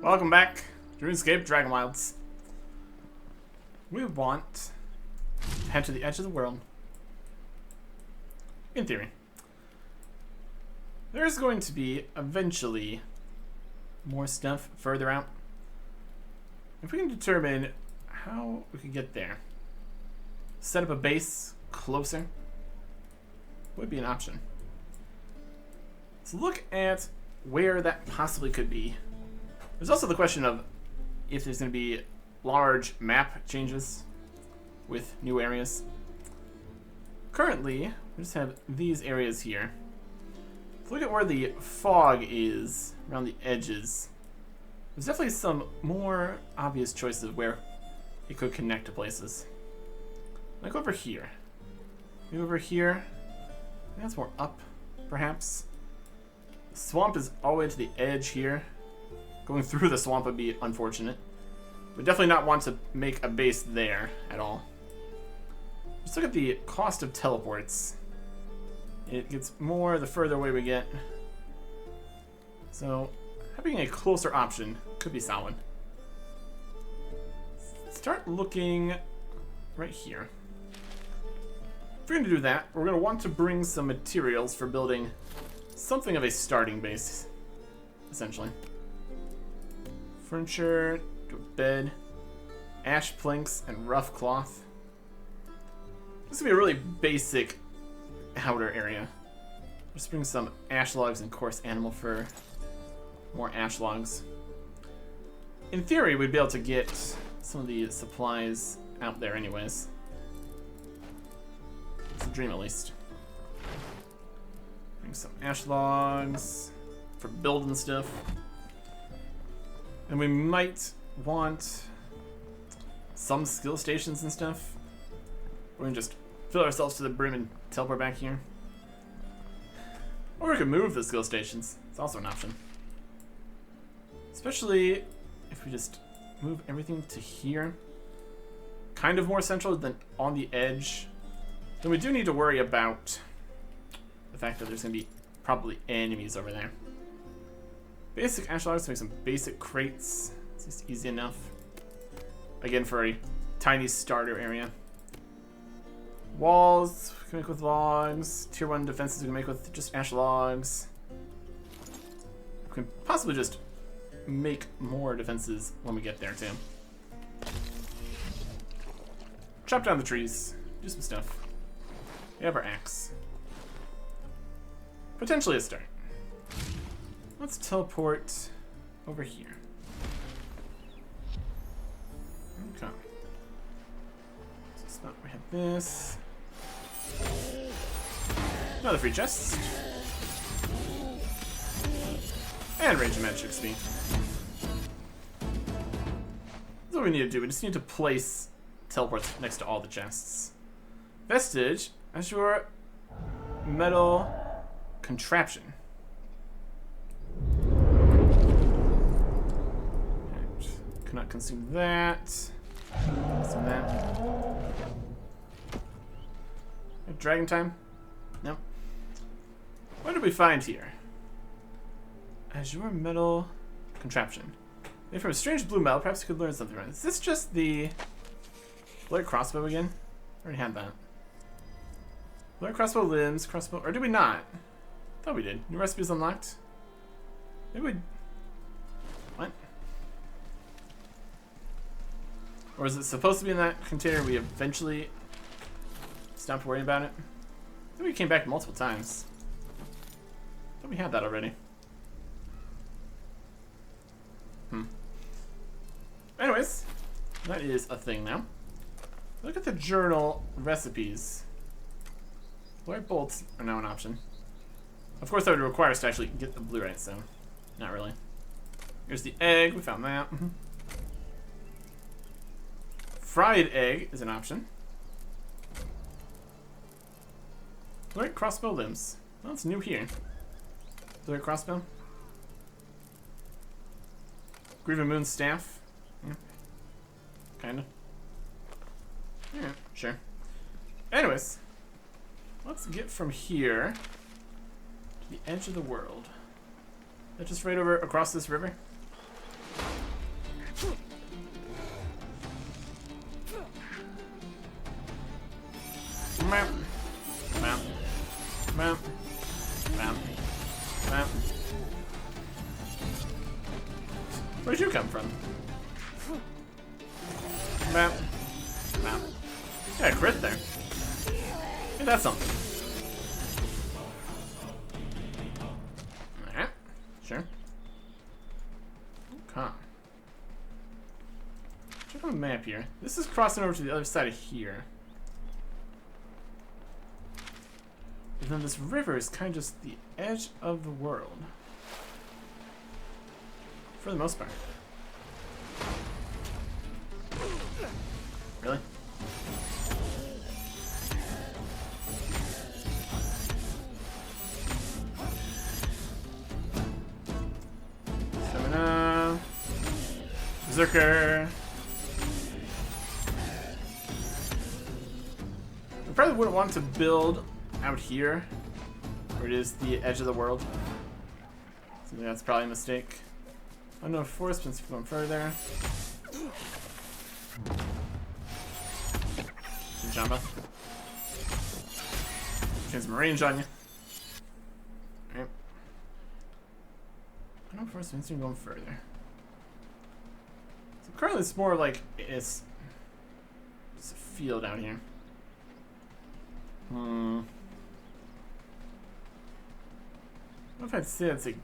Welcome back to RuneScape Dragonwilds. We want to head to the edge of the world. In theory. There's going to be, eventually, more stuff further out. If we can determine how we can get there, set up a base closer would be an option. So look at where that possibly could be. There's also the question of if there's going to be large map changes with new areas. Currently, we just have these areas here. So look at where the fog is around the edges. There's definitely some more obvious choices of where it could connect to places. Like over here. Maybe over here. I think that's more up, perhaps. The swamp is all the way to the edge here. Going through the swamp would be unfortunate. We definitely not want to make a base there at all. Just look at the cost of teleports. It gets more the further away we get. So having a closer option could be solid. Start looking right here. If we're going to do that, we're going to want to bring some materials for building something of a starting base, essentially. Furniture, to a bed, ash planks, and rough cloth. This would be a really basic outer area. Just bring some ash logs and coarse animal fur. More ash logs. In theory, we'd be able to get some of the supplies out there anyways. It's a dream, at least. Bring some ash logs for building stuff. And we might want some skill stations and stuff. We can just fill ourselves to the brim and teleport back here. Or we could move the skill stations. It's also an option. Especially if we just move everything to here. Kind of more central than on the edge. Then we do need to worry about the fact that there's going to be probably enemies over there. Basic ash logs to make some basic crates. It's just easy enough. Again, for a tiny starter area. Walls we can make with logs. Tier 1 defenses we can make with just ash logs. We can possibly just make more defenses when we get there too. Chop down the trees. Do some stuff. We have our axe. Potentially a start. Let's teleport over here. Okay. So we have this. Another free chest. And range of magic XP. That's what we need to do. We just need to place teleports next to all the chests. Vestige, Azure Metal Contraption. Cannot consume that. Consume that. Dragon time? No. What did we find here? Azure Metal Contraption. Made from a strange blue metal, perhaps you could learn something from it. Is this just the Blade Crossbow again? I already had that. Blade Crossbow limbs, crossbow, or did we not? I thought we did. New recipes unlocked? Maybe we... What? Or is it supposed to be in that container we eventually stopped worrying about it? I think we came back multiple times. I thought we had that already. Anyways, that is a thing now. Look at the journal recipes. Blurred bolts are now an option. Of course, that would require us to actually get the Blu-ray, so not really. Here's the egg. We found that. Fried egg is an option. Blurred crossbow limbs. Well, it's new here. Blurred crossbow. Grieving Moon staff. Yeah. Kinda. Yeah, sure. Anyways, let's get from here to the edge of the world. Is that just right over across this river? Map. Map. Map. Map. Map. Where'd you come from? Map. Map. Yeah, crit there. Hey, that's something. Alright. Sure. Okay. Check on the map here. This is crossing over to the other side of here. And then this river is kind of just the edge of the world. For the most part. Really? Stamina. Berserker. I probably wouldn't want to build out here, where it is the edge of the world. So that's probably a mistake. Oh no, force since going further. Jamba. Change some range on you. Alright. I know force since going further. So currently it's more like it's a field out here. I don't know if I'd say it's a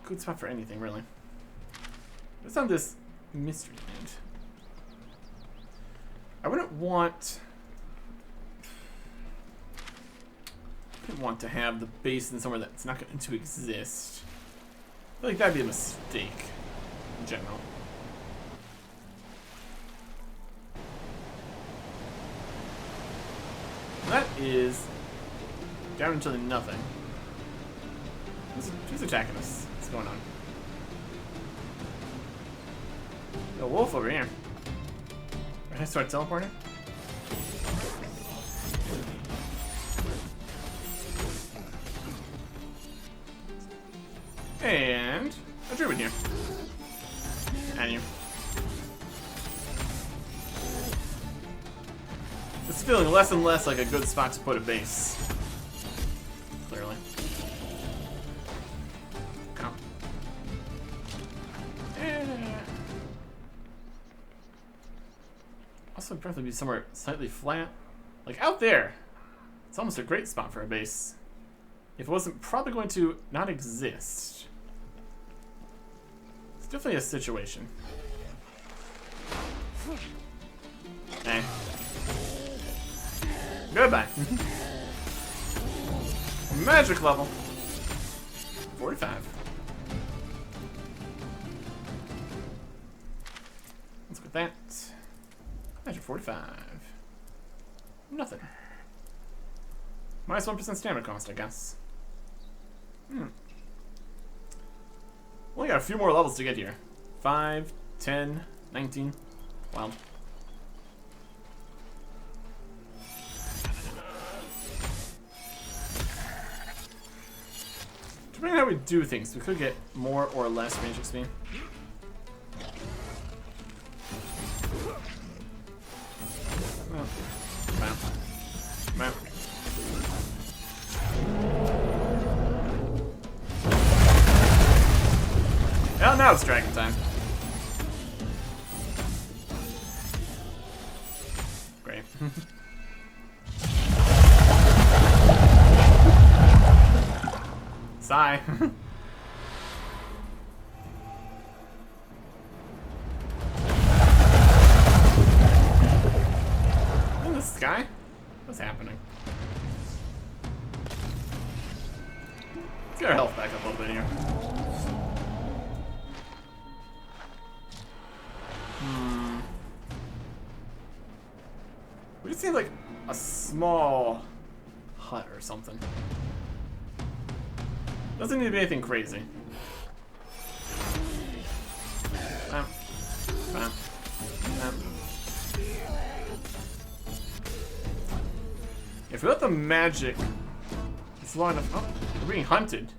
good spot for anything, really. It's on this mystery land. I wouldn't want to have the basin somewhere that's not going to exist. I feel like that'd be a mistake in general. That is down into nothing. Who's attacking us? What's going on? A wolf over here. Can I start teleporting? And a druid here. And you. It's feeling less and less like a good spot to put a base. Clearly. Come. Also, preferably be somewhere slightly flat. Like out there. It's almost a great spot for a base. If it wasn't probably going to not exist. It's definitely a situation. Hey. Goodbye. Magic level. 45. Let's go with that. Magic 45. Nothing. Minus 1% stamina cost, I guess. Only got a few more levels to get here. 5, 10, 19. Wild. Depending on how we do things, we could get more or less range XP. Oh. Map. Map. Well, now it's dragon time. Great. Sigh. In the sky? What's happening? Let's get our health back up a little bit here. We just need like a small hut or something. Doesn't need to be anything crazy. Bam. Bam. Bam. If we let the magic, it's long enough. Oh, we're being hunted.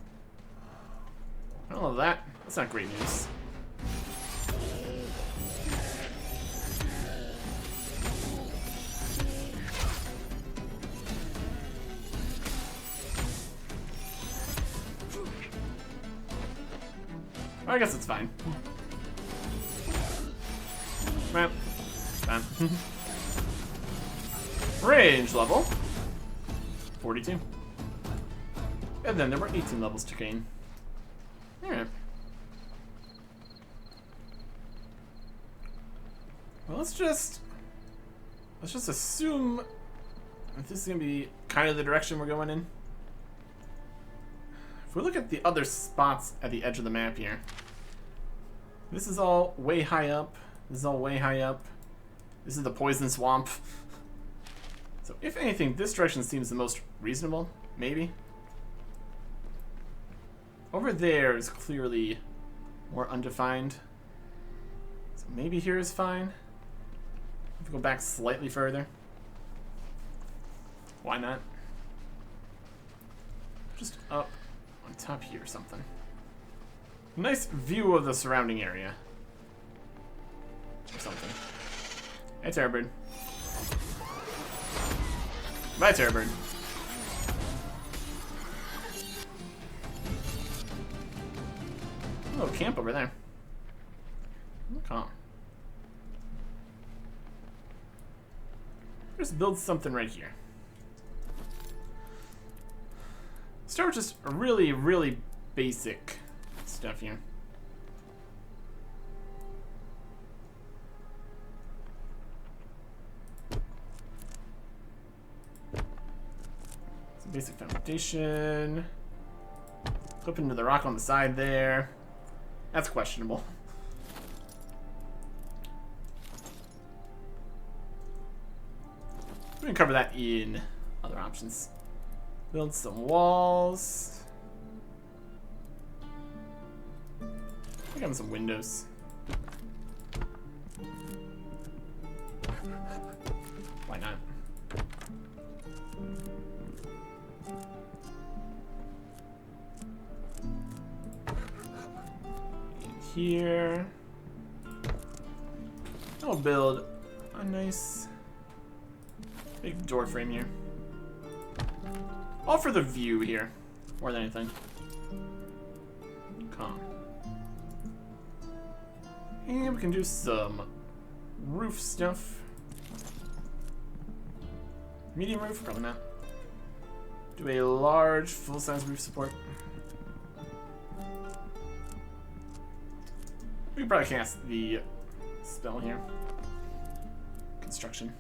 I don't know that. That's not great news. I guess it's fine. Well, fine. Range level 42. And then there were 18 levels to gain. Alright. Well, let's just assume that this is gonna be kind of the direction we're going in. If we look at the other spots at the edge of the map here, this is all way high up. This is all way high up. This is the poison swamp. So if anything, this direction seems the most reasonable, maybe. Over there is clearly more undefined. So maybe here is fine. If we go back slightly further. Why not? Just up on top here or something. Nice view of the surrounding area. Or something. Hey, Terrorbird. Bye, Terrorbird. A little camp over there. Calm. Just build something right here. Start with just really, really basic stuff here. Some basic foundation. Clip into the rock on the side there. That's questionable. We can cover that in other options. Build some walls. We got some windows. Why not? In here. I'll build a nice big door frame here. All for the view here, more than anything. Calm. And we can do some roof stuff. Medium roof, probably not. Do a large, full-size roof support. We can probably cast the spell here. Construction.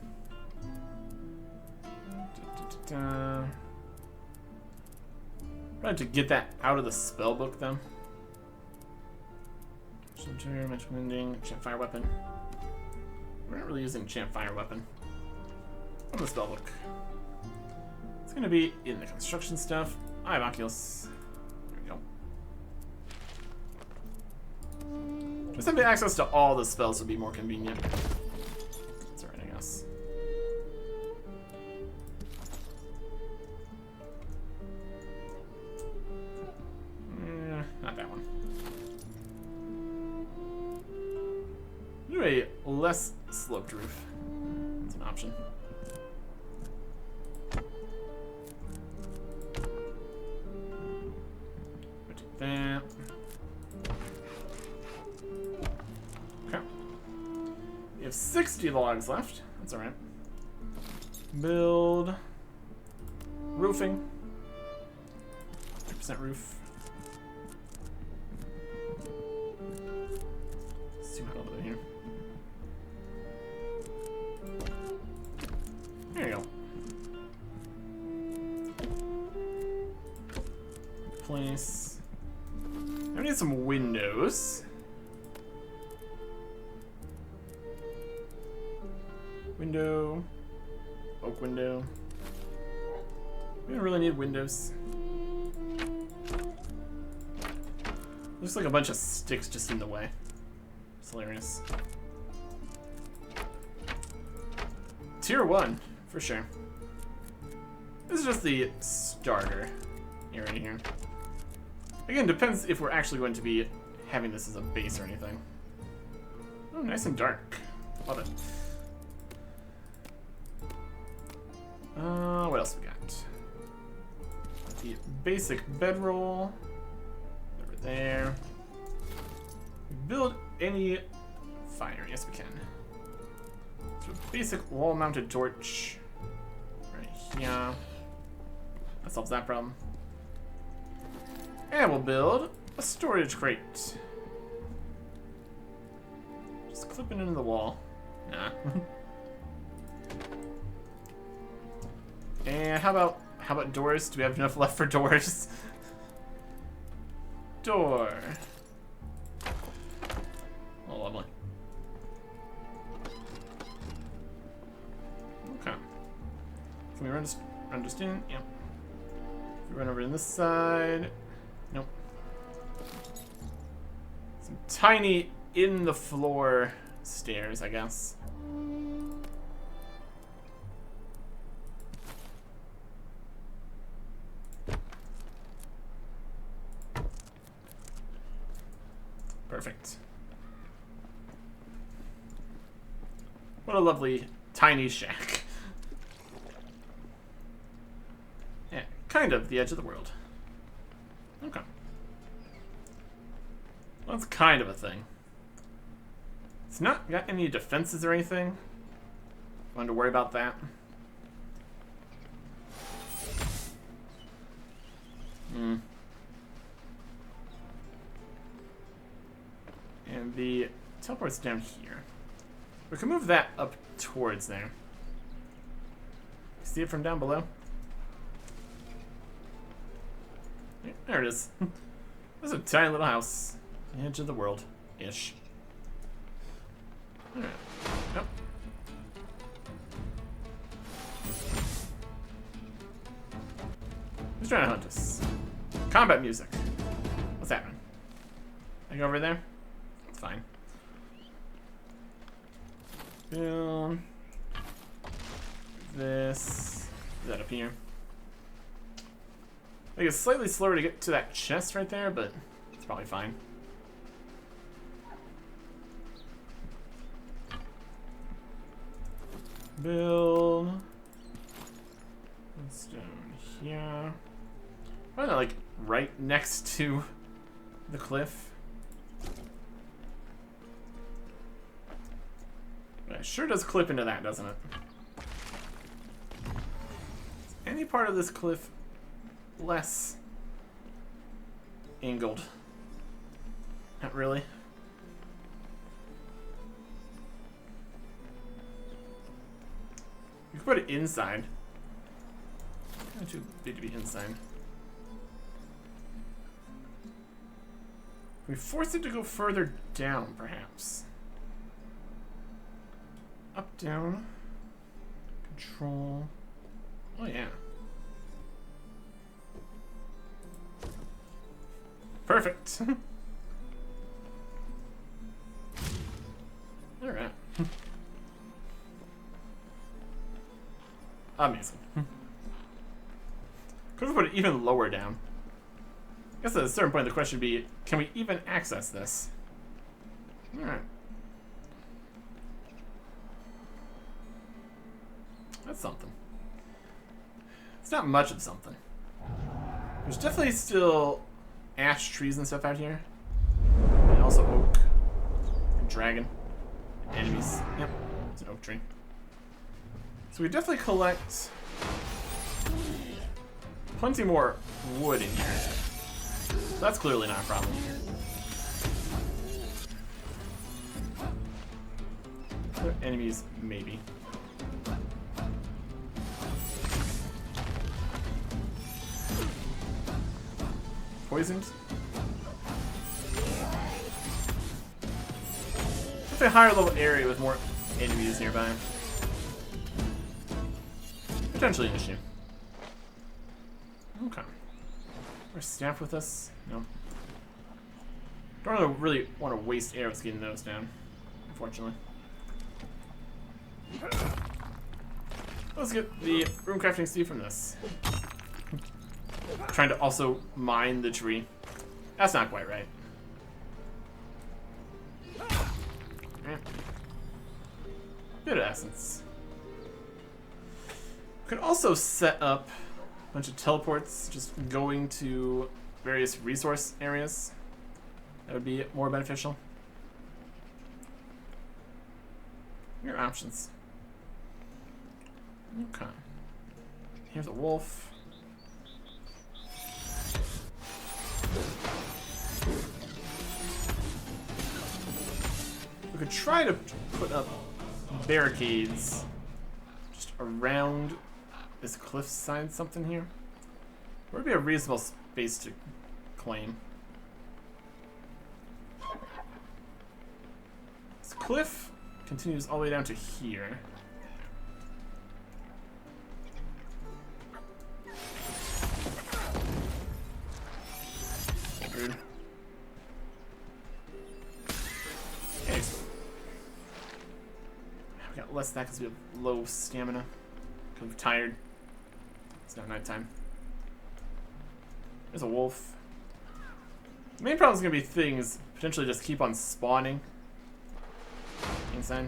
Probably to get that out of the spell book, though. Magic Mending, Enchant Fire Weapon. We're not really using Enchant Fire Weapon from the spell book. It's going to be in the construction stuff. I have Oculus. There we go. Just having access to all the spells would be more convenient. That's alright, I guess. Not that one. Do a less sloped roof. That's an option. We'll do that. Okay. We have 60 logs left. That's alright. Build roofing. 3% roof. Here. There you go. Place. I need some windows. Window. Oak window. We don't really need windows. Looks like a bunch of sticks just in the way. It's hilarious. Tier 1, for sure. This is just the starter area here. Again, depends if we're actually going to be having this as a base or anything. Oh, nice and dark. Love it. What else we got? The basic bedroll. Over there. Build any fire. Yes, we can. So a basic wall-mounted torch right here. That solves that problem. And we'll build a storage crate. Just clipping into the wall. Nah. And how about doors? Do we have enough left for doors? Door. Oh, lovely. Okay. Can we run just in? Yeah. If we run over to this side. Nope. Some tiny in the floor stairs, I guess. Perfect. What a lovely tiny shack. Yeah, kind of the edge of the world. Okay. Well, that's kind of a thing. It's not got any defenses or anything. Wanted to worry about that. And the teleport's down here. We can move that up towards there. See it from down below? Yeah, there it is. There's a tiny little house. The edge of the world-ish. Alright. Nope. Who's trying to hunt us? Combat music. What's happening? I go over there? It's fine. Boom. This. Is that up here? I think it's slightly slower to get to that chest right there, but it's probably fine. Build. What's down here? Why not like right next to the cliff? But it sure does clip into that, doesn't it? Is any part of this cliff less angled? Not really. You could put it inside. Not too big to be inside. We force it to go further down, perhaps. Up, down. Control. Oh, yeah. Perfect. Alright. Amazing. Could have put it even lower down. I guess at a certain point the question would be, can we even access this? Alright. That's something. It's not much of something. There's definitely still ash trees and stuff out here. And also oak. And dragon. And enemies. Yep, it's an oak tree. So we definitely collect plenty more wood in here. So that's clearly not a problem. Other enemies, maybe. Poisoned? It's a higher level area with more enemies nearby. Potentially an issue. Okay. Our staff with us? No. Don't really want to waste arrows getting those down, unfortunately. Let's get the rune crafting seed from this. Trying to also mine the tree. That's not quite right. Bit of essence. We could also set up a bunch of teleports, just going to various resource areas. That would be more beneficial. Your options. Okay. Here's a wolf. We could try to put up barricades just around this cliffside something here. Where would be a reasonable space to claim? This cliff continues all the way down to here. Rude. Okay. We got less of that because we have low stamina. Because we're tired. It's not nighttime. There's a wolf. The main problem is going to be things potentially just keep on spawning inside.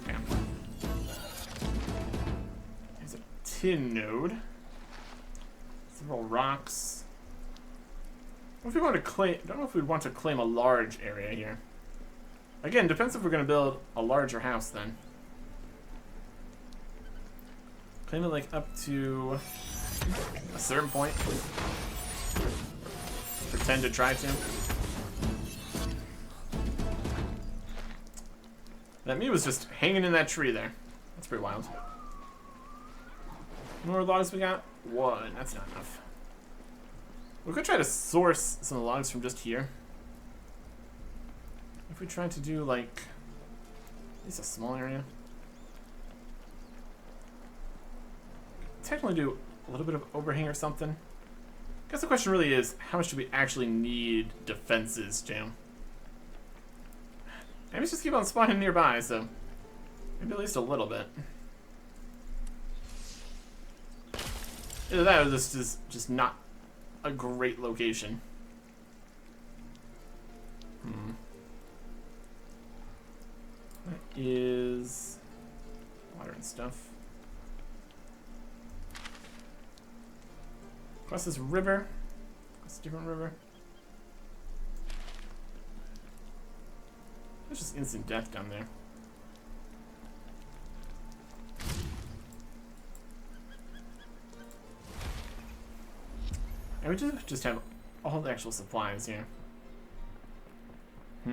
Okay. There's a tin node. Several rocks. What if we want to claim? I don't know if we'd want to claim a large area here. Again, depends if we're going to build a larger house then. Claim it like up to a certain point. Pretend to try to. That me was just hanging in that tree there. That's pretty wild. How many more logs we got? One. That's not enough. We could try to source some of the logs from just here. If we try to do like at least a small area. Technically do a little bit of overhang or something. I guess the question really is, how much do we actually need defenses, Jam? Maybe just keep on spawning nearby, so maybe at least a little bit. Either that or this is just not a great location. That is water and stuff. Across this river. Across a different river. There's just instant death down there. And we do just have all the actual supplies here. If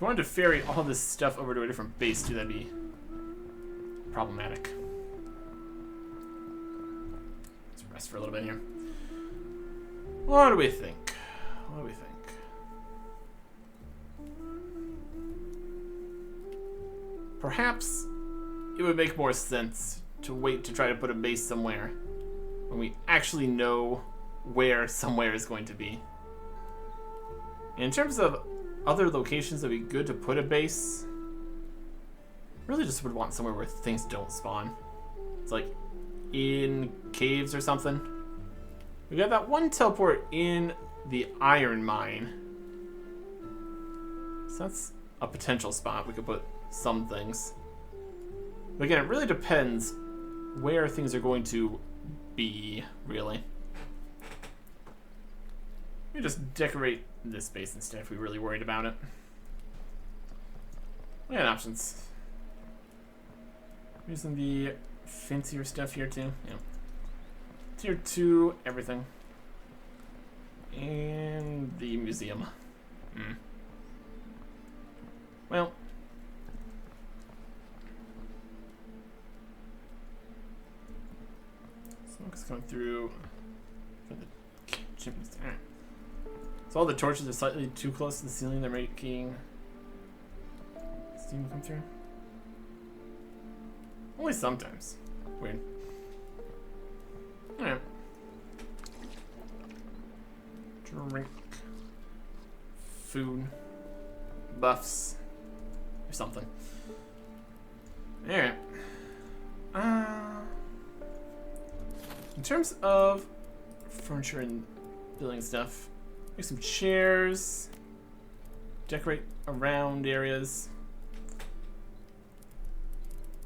we wanted to ferry all this stuff over to a different base too, that'd be problematic. Let's rest for a little bit here. What do we think? What do we think? Perhaps it would make more sense to wait to try to put a base somewhere when we actually know where somewhere is going to be. And in terms of other locations that would be good to put a base, really just would want somewhere where things don't spawn. It's like in caves or something. We got that one teleport in the iron mine. So that's a potential spot we could put some things. But again, it really depends where things are going to be, really. We just decorate this space instead if we're really worried about it. We got options. Using the fancier stuff here too. Yeah. Tier 2, everything. And the museum. Well. Smoke is coming through for the chimneys. Alright. So all the torches are slightly too close to the ceiling. They're making steam come through. Only sometimes. Weird. Alright. Drink. Food. Buffs. Or something. Alright. In terms of furniture and building stuff, make some chairs. Decorate around areas.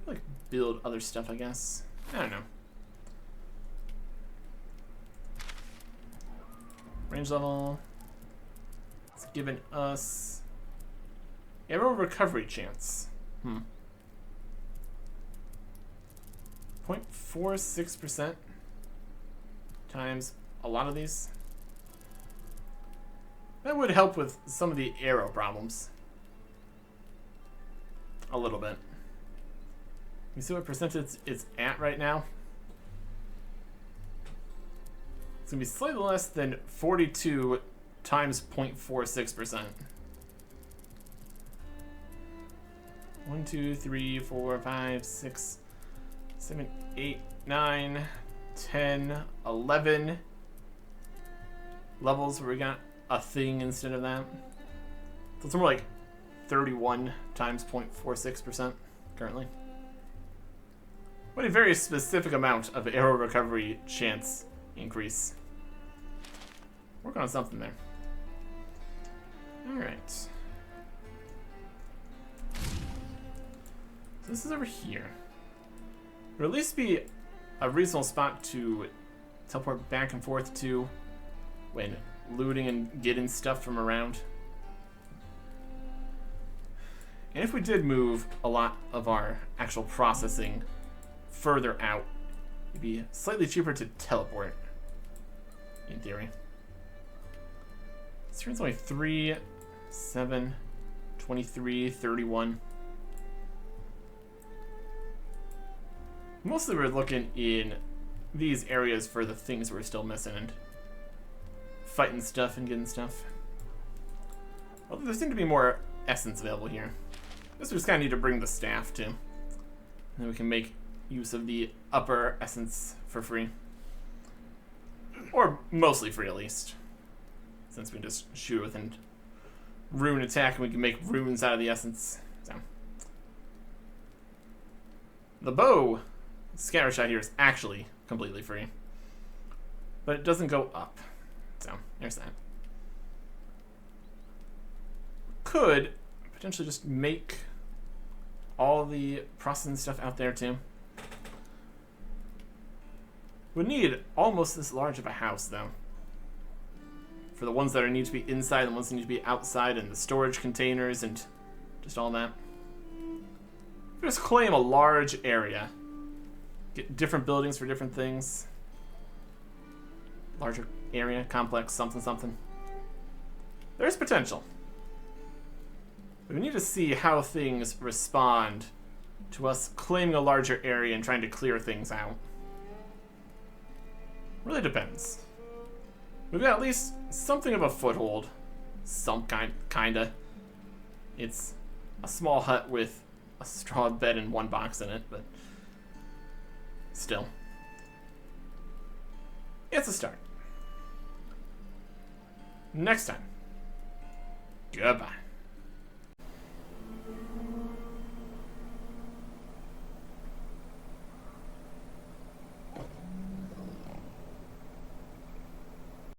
Like build other stuff, I guess. I don't know. Range level. It's given us arrow recovery chance. 0.46% times a lot of these. That would help with some of the arrow problems. A little bit. You see what percentage it's at right now? It's going to be slightly less than 42 times 0.46%. 1, 2, 3, 4, 5, 6, 7, 8, 9, 10, 11 levels where we got a thing instead of that. So it's more like 31 times 0.46% currently. What a very specific amount of arrow recovery chance increase. Work on something there. Alright. So this is over here. Or at least be a reasonable spot to teleport back and forth to when looting and getting stuff from around. And if we did move a lot of our actual processing further out, it'd be slightly cheaper to teleport, in theory. This turn's only 3, 7, 23, 31. Mostly we're looking in these areas for the things we're still missing and fighting stuff and getting stuff. Although there seem to be more essence available here. I guess we just kind of need to bring the staff too. And then we can make use of the upper essence for free. Or mostly free at least. Since we can just shoot with and rune attack and we can make runes out of the essence. So the bow scatter shot here is actually completely free. But it doesn't go up. So there's that. Could potentially just make all the processing stuff out there too. Would need almost this large of a house though. For the ones that need to be inside, the ones that need to be outside, and the storage containers and just all that. Just claim a large area. Get different buildings for different things. Larger area, complex, something, something. There's potential. But we need to see how things respond to us claiming a larger area and trying to clear things out. Really depends. We've got at least something of a foothold. Some kinda. It's a small hut with a straw bed and one box in it, but still. It's a start. Next time. Goodbye.